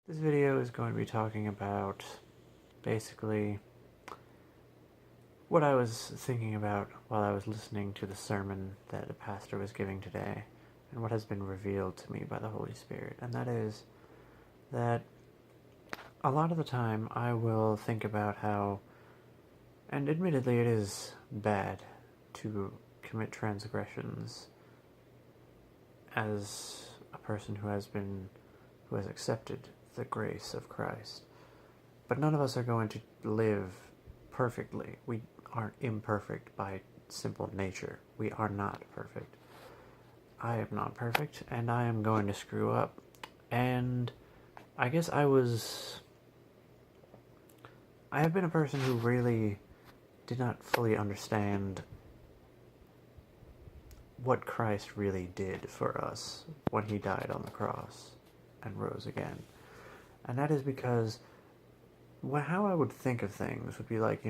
This video is going to be talking about basically what I was thinking about while I was listening to the sermon that the pastor was giving today, and what has been revealed to me by the Holy Spirit. And that is that a lot of the time I will think about how, and admittedly it is bad to commit transgressions as a person who has accepted the grace of Christ. But none of us are going to live perfectly. We aren't imperfect by simple nature. We are not perfect. I am not perfect, and I am going to screw up. And I guess I have been a person who really did not fully understand what Christ really did for us when he died on the cross and rose again. And that is because how I would think of things would be like,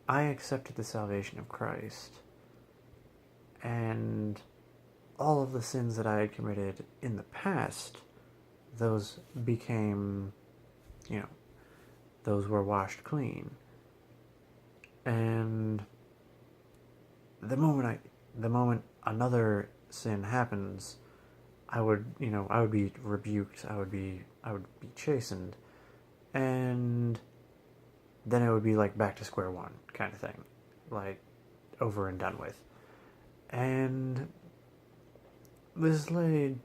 I accepted the salvation of Christ, and all of the sins that I had committed in the past, those became, those were washed clean. And the moment another sin happens, I would be rebuked, I would be chastened, and then it would be like back to square one kind of thing, like over and done with. And this led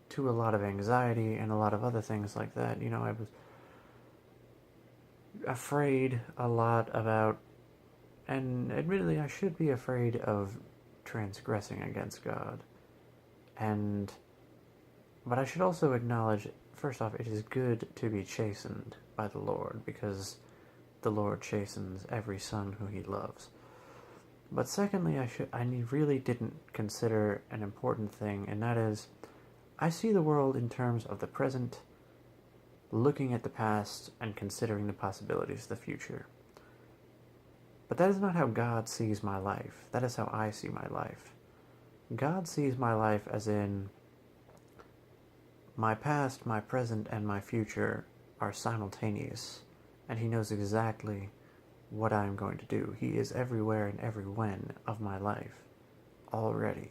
to a lot of anxiety and a lot of other things like that. I was afraid a lot about, and admittedly I should be afraid of transgressing against God. But I should also acknowledge, first off, it is good to be chastened by the Lord, because the Lord chastens every son who he loves. But secondly, I really didn't consider an important thing, and that is, I see the world in terms of the present, looking at the past, and considering the possibilities of the future. But that is not how God sees my life. That is how I see my life. God sees my life as in, my past, my present, and my future are simultaneous, and he knows exactly what I am going to do. He is everywhere and every when of my life already.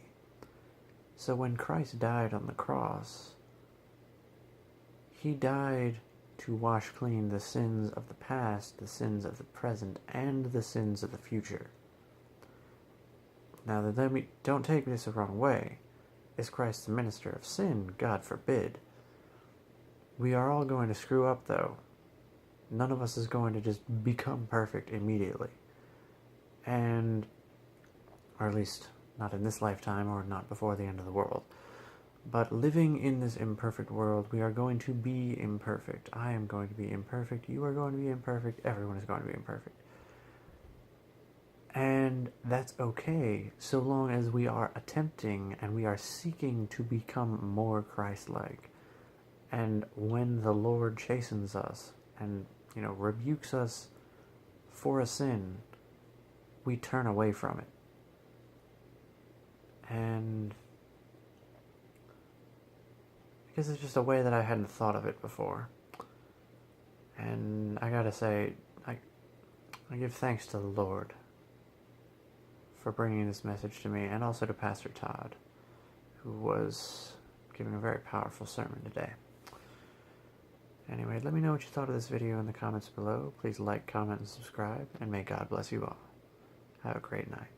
So when Christ died on the cross, he died to wash clean the sins of the past, the sins of the present, and the sins of the future. Now, don't take this the wrong way. Is Christ the minister of sin? God forbid. We are all going to screw up, though. None of us is going to just become perfect immediately. Or at least not in this lifetime, or not before the end of the world. But living in this imperfect world, we are going to be imperfect. I am going to be imperfect. You are going to be imperfect. Everyone is going to be imperfect. And that's okay, so long as we are attempting and we are seeking to become more Christ-like. And when the Lord chastens us and, rebukes us for a sin, we turn away from it. And I guess it's just a way that I hadn't thought of it before. And I gotta say, I give thanks to the Lord for bringing this message to me, and also to Pastor Todd, who was giving a very powerful sermon today. Anyway, let me know what you thought of this video in the comments below. Please like, comment, and subscribe, and may God bless you all. Have a great night.